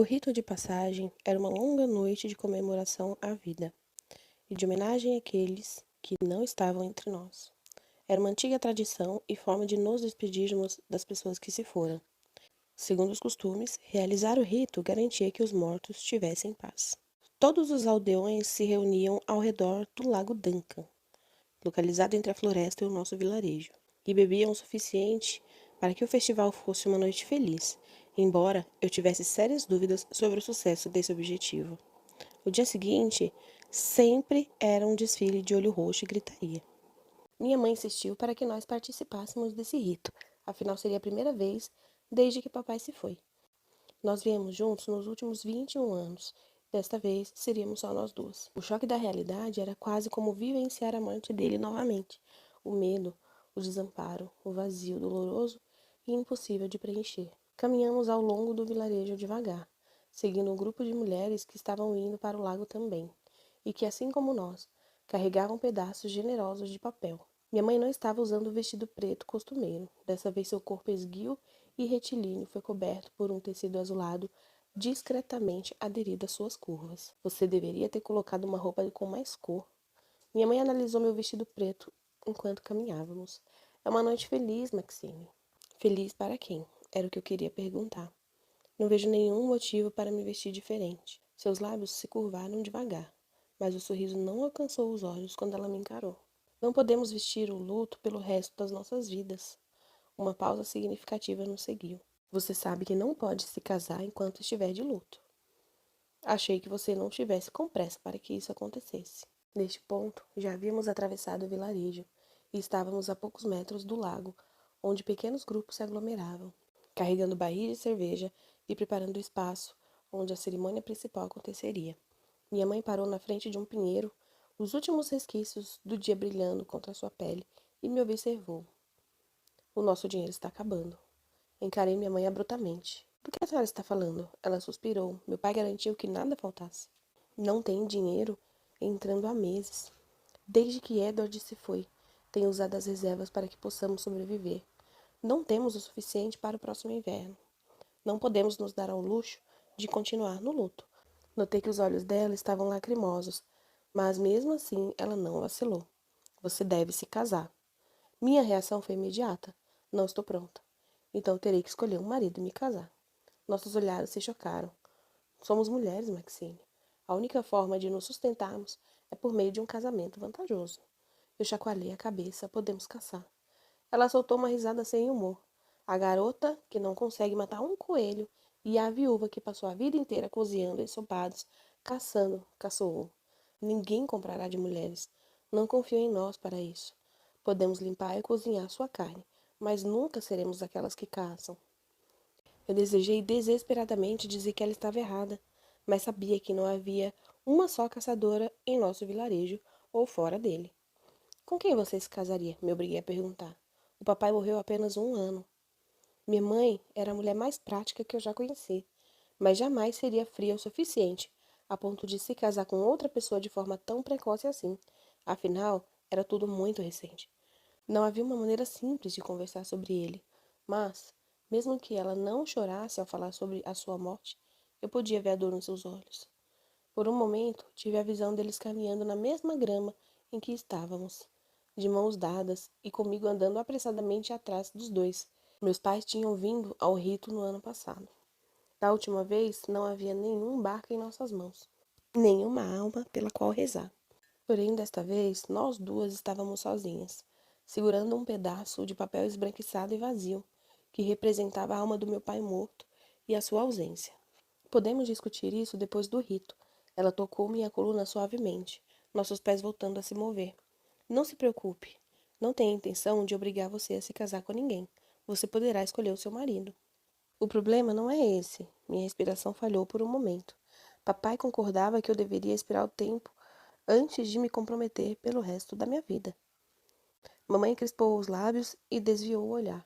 O rito de passagem era uma longa noite de comemoração à vida e de homenagem àqueles que não estavam entre nós. Era uma antiga tradição e forma de nos despedirmos das pessoas que se foram. Segundo os costumes, realizar o rito garantia que os mortos tivessem paz. Todos os aldeões se reuniam ao redor do Lago Duncan, localizado entre a floresta e o nosso vilarejo, e bebiam o suficiente para que o festival fosse uma noite feliz, embora eu tivesse sérias dúvidas sobre o sucesso desse objetivo. O dia seguinte sempre era um desfile de olho roxo e gritaria. Minha mãe insistiu para que nós participássemos desse rito, afinal seria a primeira vez desde que papai se foi. Nós viemos juntos nos últimos 21 anos. Desta vez, seríamos só nós duas. O choque da realidade era quase como vivenciar a morte dele novamente. O medo, o desamparo, o vazio doloroso e impossível de preencher. Caminhamos ao longo do vilarejo devagar, seguindo um grupo de mulheres que estavam indo para o lago também, e que, assim como nós, carregavam pedaços generosos de papel. Minha mãe não estava usando o vestido preto costumeiro. Dessa vez seu corpo esguio e retilíneo foi coberto por um tecido azulado discretamente aderido às suas curvas. Você deveria ter colocado uma roupa com mais cor. Minha mãe analisou meu vestido preto enquanto caminhávamos. É uma noite feliz, Maxine. Feliz para quem? Era o que eu queria perguntar. Não vejo nenhum motivo para me vestir diferente. Seus lábios se curvaram devagar, mas o sorriso não alcançou os olhos quando ela me encarou. Não podemos vestir o luto pelo resto das nossas vidas. Uma pausa significativa nos seguiu. Você sabe que não pode se casar enquanto estiver de luto. Achei que você não tivesse com pressa para que isso acontecesse. Neste ponto, já havíamos atravessado o vilarejo e estávamos a poucos metros do lago, onde pequenos grupos se aglomeravam, carregando barris de cerveja e preparando o espaço onde a cerimônia principal aconteceria. Minha mãe parou na frente de um pinheiro, os últimos resquícios do dia brilhando contra sua pele, e me observou. O nosso dinheiro está acabando. Encarei minha mãe abruptamente. Do que a senhora está falando? Ela suspirou. Meu pai garantiu que nada faltasse. Não tem dinheiro entrando há meses. Desde que Edward se foi, tenho usado as reservas para que possamos sobreviver. Não temos o suficiente para o próximo inverno. Não podemos nos dar ao luxo de continuar no luto. Notei que os olhos dela estavam lacrimosos, mas mesmo assim ela não vacilou. Você deve se casar. Minha reação foi imediata. Não estou pronta. Então terei que escolher um marido e me casar. Nossos olhares se chocaram. Somos mulheres, Maxine. A única forma de nos sustentarmos é por meio de um casamento vantajoso. Eu chacoalhei a cabeça. Podemos caçar. Ela soltou uma risada sem humor. A garota que não consegue matar um coelho e a viúva que passou a vida inteira cozinhando ensopados, caçando, caçoou. Ninguém comprará de mulheres. Não confio em nós para isso. Podemos limpar e cozinhar sua carne, mas nunca seremos aquelas que caçam. Eu desejei desesperadamente dizer que ela estava errada, mas sabia que não havia uma só caçadora em nosso vilarejo ou fora dele. Com quem você se casaria? Me obriguei a perguntar. O papai morreu há apenas 1 ano. Minha mãe era a mulher mais prática que eu já conheci, mas jamais seria fria o suficiente a ponto de se casar com outra pessoa de forma tão precoce assim. Afinal, era tudo muito recente. Não havia uma maneira simples de conversar sobre ele, mas, mesmo que ela não chorasse ao falar sobre a sua morte, eu podia ver a dor nos seus olhos. Por um momento, tive a visão deles caminhando na mesma grama em que estávamos, de mãos dadas e comigo andando apressadamente atrás dos dois. Meus pais tinham vindo ao rito no ano passado. Da última vez, não havia nenhum barco em nossas mãos, nenhuma alma pela qual rezar. Porém, desta vez, nós duas estávamos sozinhas, segurando um pedaço de papel esbranquiçado e vazio, que representava a alma do meu pai morto e a sua ausência. Podemos discutir isso depois do rito. Ela tocou minha coluna suavemente, nossos pés voltando a se mover. Não se preocupe. Não tenho intenção de obrigar você a se casar com ninguém. Você poderá escolher o seu marido. O problema não é esse. Minha respiração falhou por um momento. Papai concordava que eu deveria esperar o tempo antes de me comprometer pelo resto da minha vida. Mamãe crispou os lábios e desviou o olhar.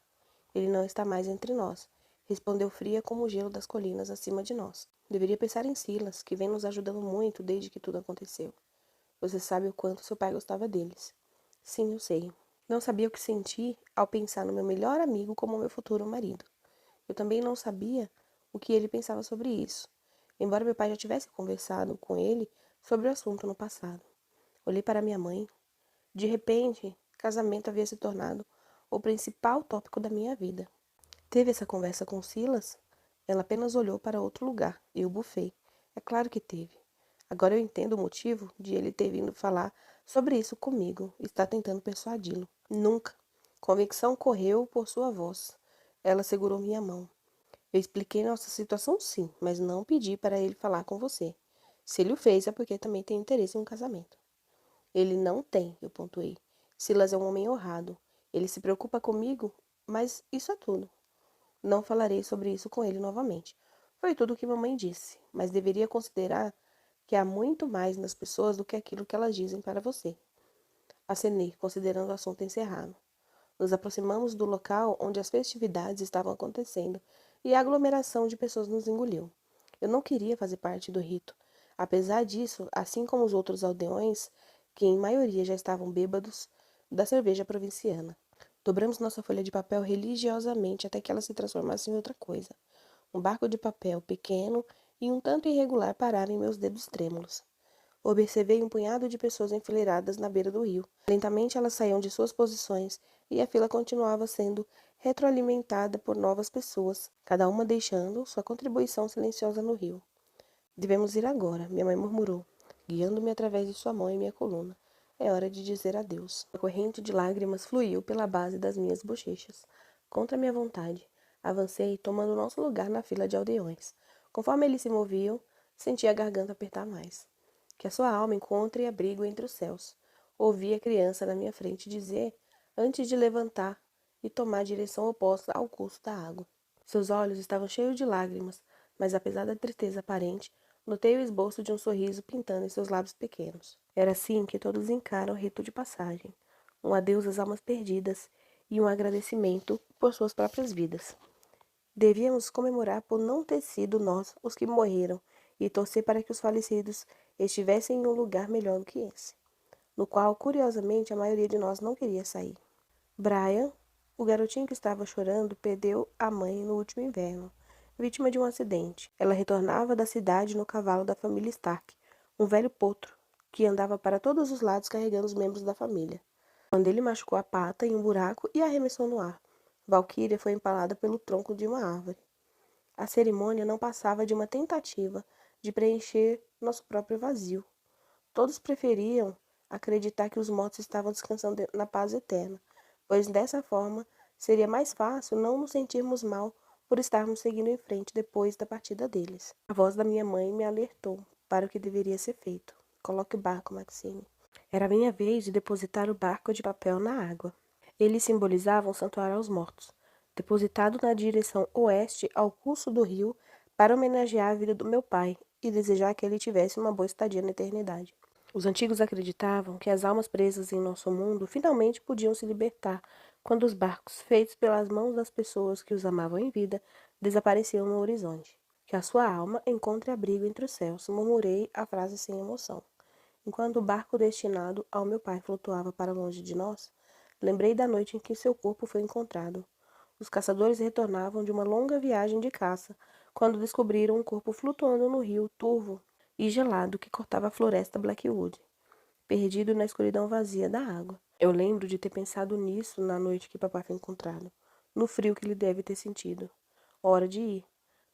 Ele não está mais entre nós, respondeu fria como o gelo das colinas acima de nós. Deveria pensar em Silas, que vem nos ajudando muito desde que tudo aconteceu. Você sabe o quanto seu pai gostava deles. Sim, eu sei. Não sabia o que senti ao pensar no meu melhor amigo como meu futuro marido. Eu também não sabia o que ele pensava sobre isso. embora meu pai já tivesse conversado com ele sobre o assunto no passado. Olhei para minha mãe. De repente, casamento havia se tornado o principal tópico da minha vida. Teve essa conversa com Silas? Ela apenas olhou para outro lugar e eu bufei. É claro que teve. Agora eu entendo o motivo de ele ter vindo falar sobre isso comigo. Está tentando persuadi-lo. Nunca. Convicção correu por sua voz. Ela segurou minha mão. Eu expliquei nossa situação sim, mas não pedi para ele falar com você. Se ele o fez é porque também tem interesse em um casamento. Ele não tem, eu pontuei. Silas é um homem honrado. Ele se preocupa comigo, mas isso é tudo. Não falarei sobre isso com ele novamente. Foi tudo o que mamãe disse, mas deveria considerar que há muito mais nas pessoas do que aquilo que elas dizem para você. Acenei, considerando o assunto encerrado. Nos aproximamos do local onde as festividades estavam acontecendo e a aglomeração de pessoas nos engoliu. Eu não queria fazer parte do rito. Apesar disso, assim como os outros aldeões, que em maioria já estavam bêbados da cerveja provinciana. Dobramos nossa folha de papel religiosamente até que ela se transformasse em outra coisa. Um barco de papel pequeno e um tanto irregular parava em meus dedos trêmulos. Observei um punhado de pessoas enfileiradas na beira do rio. Lentamente elas saíam de suas posições e a fila continuava sendo retroalimentada por novas pessoas, cada uma deixando sua contribuição silenciosa no rio. Devemos ir agora, minha mãe murmurou, guiando-me através de sua mão em minha coluna. É hora de dizer adeus. A corrente de lágrimas fluiu pela base das minhas bochechas. Contra minha vontade, avancei, tomando nosso lugar na fila de aldeões. Conforme eles se moviam, senti a garganta apertar mais. Que a sua alma encontre abrigo entre os céus. Ouvi a criança na minha frente dizer, antes de levantar e tomar a direção oposta ao curso da água. Seus olhos estavam cheios de lágrimas, mas apesar da tristeza aparente, notei o esboço de um sorriso pintando em seus lábios pequenos. Era assim que todos encaram o rito de passagem. Um adeus às almas perdidas e um agradecimento por suas próprias vidas. Devíamos comemorar por não ter sido nós os que morreram e torcer para que os falecidos estivessem em um lugar melhor do que esse, no qual, curiosamente, a maioria de nós não queria sair. Brian, o garotinho que estava chorando, perdeu a mãe no último inverno, vítima de um acidente. Ela retornava da cidade no cavalo da família Stark, um velho potro, que andava para todos os lados carregando os membros da família. Quando ele machucou a pata em um buraco e arremessou no ar, Valkyria foi empalada pelo tronco de uma árvore. A cerimônia não passava de uma tentativa de preencher nosso próprio vazio. Todos preferiam acreditar que os mortos estavam descansando na paz eterna, pois dessa forma seria mais fácil não nos sentirmos mal por estarmos seguindo em frente depois da partida deles. A voz da minha mãe me alertou para o que deveria ser feito. Coloque o barco, Maxine. Era a minha vez de depositar o barco de papel na água. Eles simbolizavam o santuário aos mortos, depositado na direção oeste ao curso do rio para homenagear a vida do meu pai e desejar que ele tivesse uma boa estadia na eternidade. Os antigos acreditavam que as almas presas em nosso mundo finalmente podiam se libertar quando os barcos feitos pelas mãos das pessoas que os amavam em vida desapareciam no horizonte. Que a sua alma encontre abrigo entre os céus, murmurei a frase sem emoção. Enquanto o barco destinado ao meu pai flutuava para longe de nós, lembrei da noite em que seu corpo foi encontrado. Os caçadores retornavam de uma longa viagem de caça, quando descobriram um corpo flutuando no rio turvo e gelado que cortava a floresta Blackwood, perdido na escuridão vazia da água. Eu lembro de ter pensado nisso na noite que papai foi encontrado, no frio que ele deve ter sentido. Hora de ir.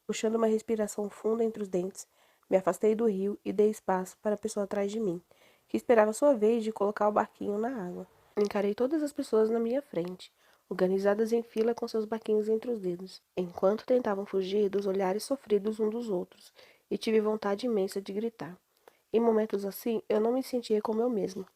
Puxando uma respiração funda entre os dentes, me afastei do rio e dei espaço para a pessoa atrás de mim, que esperava sua vez de colocar o barquinho na água. Encarei todas as pessoas na minha frente, organizadas em fila com seus barquinhos entre os dedos, enquanto tentavam fugir dos olhares sofridos um dos outros, e tive vontade imensa de gritar. Em momentos assim, eu não me sentia como eu mesma.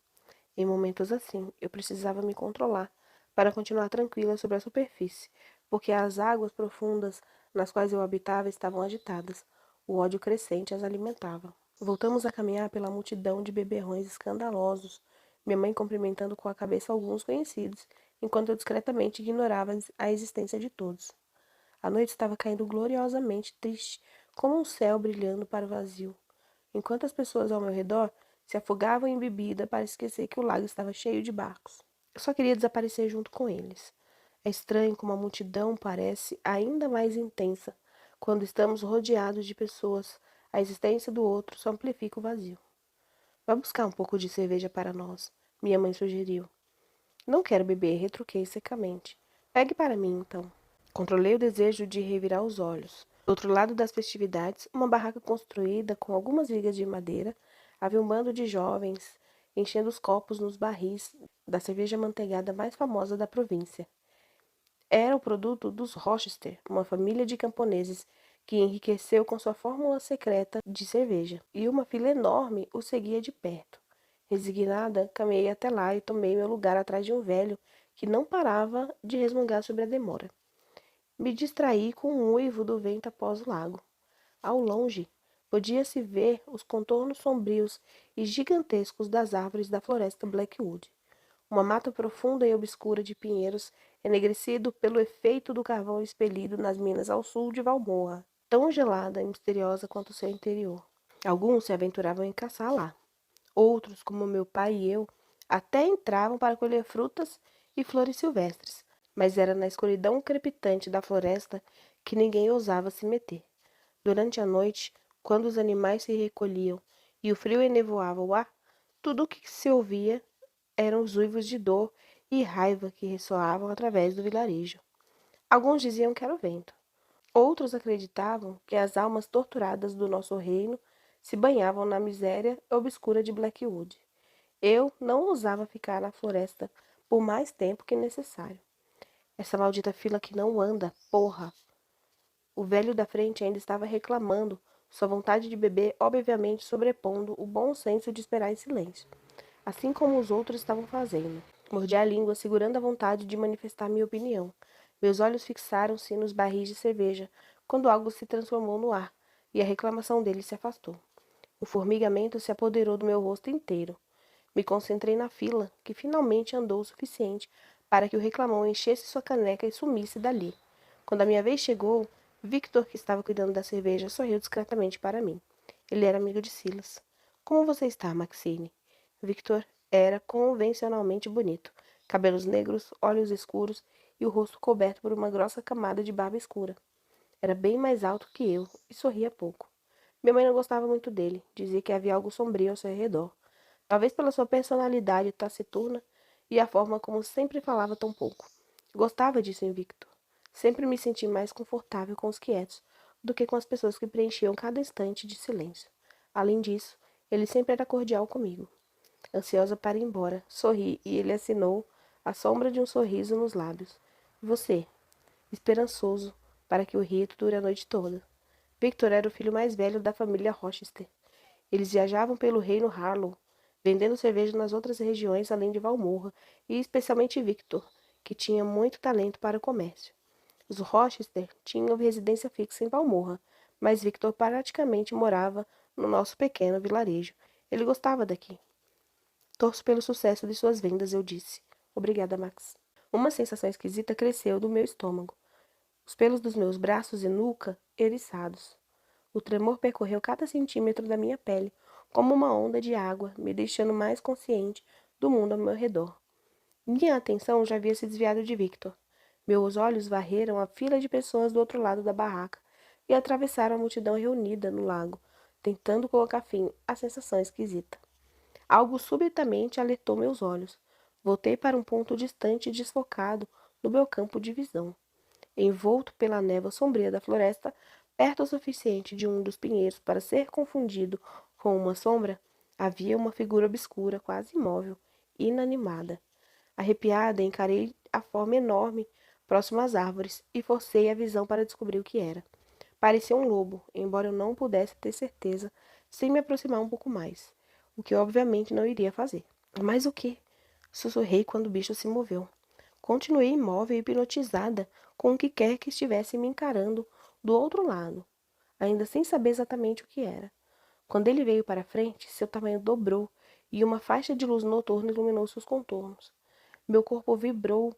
Em momentos assim, eu precisava me controlar para continuar tranquila sobre a superfície, porque as águas profundas nas quais eu habitava estavam agitadas. O ódio crescente as alimentava. Voltamos a caminhar pela multidão de beberrões escandalosos, minha mãe cumprimentando com a cabeça alguns conhecidos, enquanto eu discretamente ignorava a existência de todos. A noite estava caindo gloriosamente triste, como um céu brilhando para o vazio, enquanto as pessoas ao meu redor se afogavam em bebida para esquecer que o lago estava cheio de barcos. Eu só queria desaparecer junto com eles. É estranho como a multidão parece ainda mais intensa quando estamos rodeados de pessoas A existência do outro só amplifica o vazio. Vá buscar um pouco de cerveja para nós, minha mãe sugeriu. Não quero beber, retruquei secamente. Pegue para mim, então. Controlei o desejo de revirar os olhos. Do outro lado das festividades, uma barraca construída com algumas vigas de madeira, havia um bando de jovens enchendo os copos nos barris da cerveja manteigada mais famosa da província. Era o produto dos Rochester, uma família de camponeses que enriqueceu com sua fórmula secreta de cerveja, e uma fila enorme o seguia de perto. Resignada, caminhei até lá e tomei meu lugar atrás de um velho que não parava de resmungar sobre a demora. Me distraí com o uivo do vento após o lago. Ao longe, podia-se ver os contornos sombrios e gigantescos das árvores da floresta Blackwood. Uma mata profunda e obscura de pinheiros, enegrecido pelo efeito do carvão expelido nas minas ao sul de Valmorra, tão gelada e misteriosa quanto seu interior. Alguns se aventuravam em caçar lá. Outros, como meu pai e eu, até entravam para colher frutas e flores silvestres, mas era na escuridão crepitante da floresta que ninguém ousava se meter. Durante a noite, quando os animais se recolhiam e o frio enevoava o ar, tudo o que se ouvia eram os uivos de dor e raiva que ressoavam através do vilarejo. Alguns diziam que era o vento. Outros acreditavam que as almas torturadas do nosso reino se banhavam na miséria obscura de Blackwood. Eu não ousava ficar na floresta por mais tempo que necessário. Essa maldita fila que não anda, porra! O velho da frente ainda estava reclamando, sua vontade de beber obviamente sobrepondo o bom senso de esperar em silêncio, assim como os outros estavam fazendo. Mordi a língua, segurando a vontade de manifestar minha opinião. Meus olhos fixaram-se nos barris de cerveja, quando algo se transformou no ar, e a reclamação dele se afastou. O formigamento se apoderou do meu rosto inteiro. Me concentrei na fila, que finalmente andou o suficiente para que o reclamão enchesse sua caneca e sumisse dali. Quando a minha vez chegou, Victor, que estava cuidando da cerveja, sorriu discretamente para mim. Ele era amigo de Silas. Como você está, Maxine? Victor era convencionalmente bonito. Cabelos negros, olhos escuros e o rosto coberto por uma grossa camada de barba escura. Era bem mais alto que eu e sorria pouco. Minha mãe não gostava muito dele, dizia que havia algo sombrio ao seu redor. Talvez pela sua personalidade taciturna e a forma como sempre falava tão pouco. Gostava disso em Victor. Sempre me senti mais confortável com os quietos do que com as pessoas que preenchiam cada instante de silêncio. Além disso, ele sempre era cordial comigo. Ansiosa para ir embora, sorri e ele assinou a sombra de um sorriso nos lábios. Você, esperançoso para que o rito dure a noite toda. Victor era o filho mais velho da família Rochester. Eles viajavam pelo reino Harlow, vendendo cerveja nas outras regiões além de Valmorra, e especialmente Victor, que tinha muito talento para o comércio. Os Rochester tinham residência fixa em Valmorra, mas Victor praticamente morava no nosso pequeno vilarejo. Ele gostava daqui. Torço pelo sucesso de suas vendas, eu disse. Obrigada, Max. Uma sensação esquisita cresceu do meu estômago. Os pelos dos meus braços e nuca eriçados. O tremor percorreu cada centímetro da minha pele, como uma onda de água, me deixando mais consciente do mundo ao meu redor. Minha atenção já havia se desviado de Victor. Meus olhos varreram a fila de pessoas do outro lado da barraca e atravessaram a multidão reunida no lago, tentando colocar fim à sensação esquisita. Algo subitamente alertou meus olhos. Voltei para um ponto distante e desfocado no meu campo de visão. Envolto pela névoa sombria da floresta, perto o suficiente de um dos pinheiros para ser confundido com uma sombra, havia uma figura obscura, quase imóvel, inanimada. Arrepiada, encarei a forma enorme próximo às árvores e forcei a visão para descobrir o que era. Parecia um lobo, embora eu não pudesse ter certeza sem me aproximar um pouco mais, o que obviamente não iria fazer. Mas o que? Sussurrei quando o bicho se moveu. Continuei imóvel e hipnotizada com o que quer que estivesse me encarando do outro lado, ainda sem saber exatamente o que era. Quando ele veio para frente, seu tamanho dobrou e uma faixa de luz noturna iluminou seus contornos. Meu corpo vibrou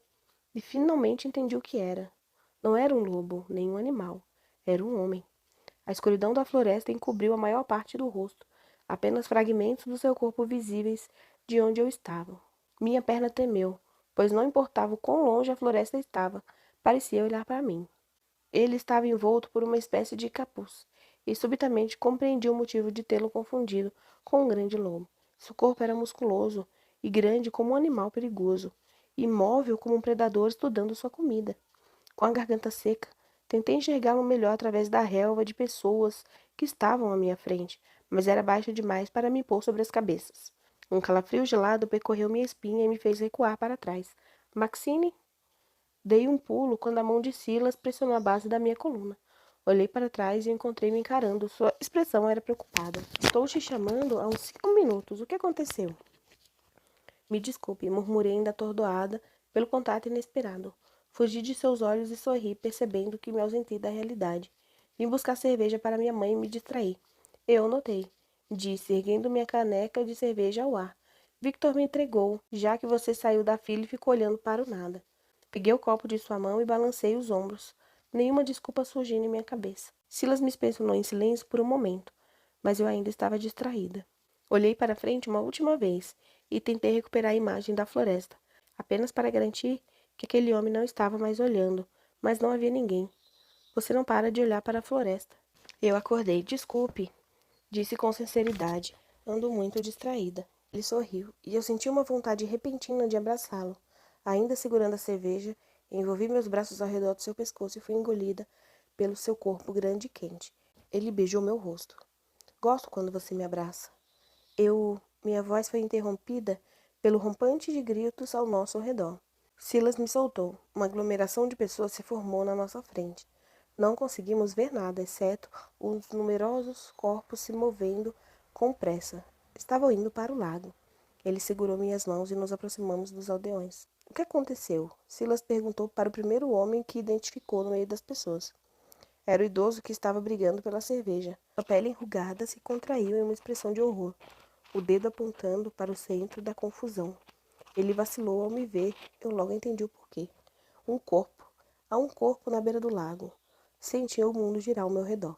e finalmente entendi o que era. Não era um lobo, nem um animal. Era um homem. A escuridão da floresta encobriu a maior parte do rosto, apenas fragmentos do seu corpo visíveis de onde eu estava. Minha perna tremeu, pois não importava o quão longe a floresta estava, parecia olhar para mim. Ele estava envolto por uma espécie de capuz, e subitamente compreendi o motivo de tê-lo confundido com um grande lobo. Seu corpo era musculoso e grande como um animal perigoso, imóvel como um predador estudando sua comida. Com a garganta seca, tentei enxergá-lo melhor através da relva de pessoas que estavam à minha frente, mas era baixo demais para me pôr sobre as cabeças. Um calafrio gelado percorreu minha espinha e me fez recuar para trás. Maxine? Dei um pulo quando a mão de Silas pressionou a base da minha coluna. Olhei para trás e encontrei-me encarando. Sua expressão era preocupada. Estou te chamando há uns 5 minutos. O que aconteceu? Me desculpe, murmurei ainda atordoada pelo contato inesperado. Fugi de seus olhos e sorri, percebendo que me ausentei da realidade. Vim buscar cerveja para minha mãe e me distraí. Eu notei, disse, erguendo minha caneca de cerveja ao ar. Victor me entregou, já que você saiu da fila e ficou olhando para o nada. Peguei o copo de sua mão e balancei os ombros. Nenhuma desculpa surgindo em minha cabeça. Silas me inspecionou em silêncio por um momento, mas eu ainda estava distraída. Olhei para frente uma última vez e tentei recuperar a imagem da floresta, apenas para garantir que aquele homem não estava mais olhando, mas não havia ninguém. Você não para de olhar para a floresta. Eu acordei. Desculpe, disse com sinceridade. Ando muito distraída. Ele sorriu, e eu senti uma vontade repentina de abraçá-lo. Ainda segurando a cerveja, envolvi meus braços ao redor do seu pescoço e fui engolida pelo seu corpo grande e quente. Ele beijou meu rosto. Gosto quando você me abraça. Minha voz foi interrompida pelo rompante de gritos ao nosso redor. Silas me soltou. Uma aglomeração de pessoas se formou na nossa frente. Não conseguimos ver nada, exceto os numerosos corpos se movendo com pressa. Estavam indo para o lago. Ele segurou minhas mãos e nos aproximamos dos aldeões. O que aconteceu? Silas perguntou para o primeiro homem que identificou no meio das pessoas. Era o idoso que estava brigando pela cerveja. A pele enrugada se contraiu em uma expressão de horror, o dedo apontando para o centro da confusão. Ele vacilou ao me ver. Eu logo entendi o porquê. Um corpo. Há um corpo na beira do lago. Senti o mundo girar ao meu redor.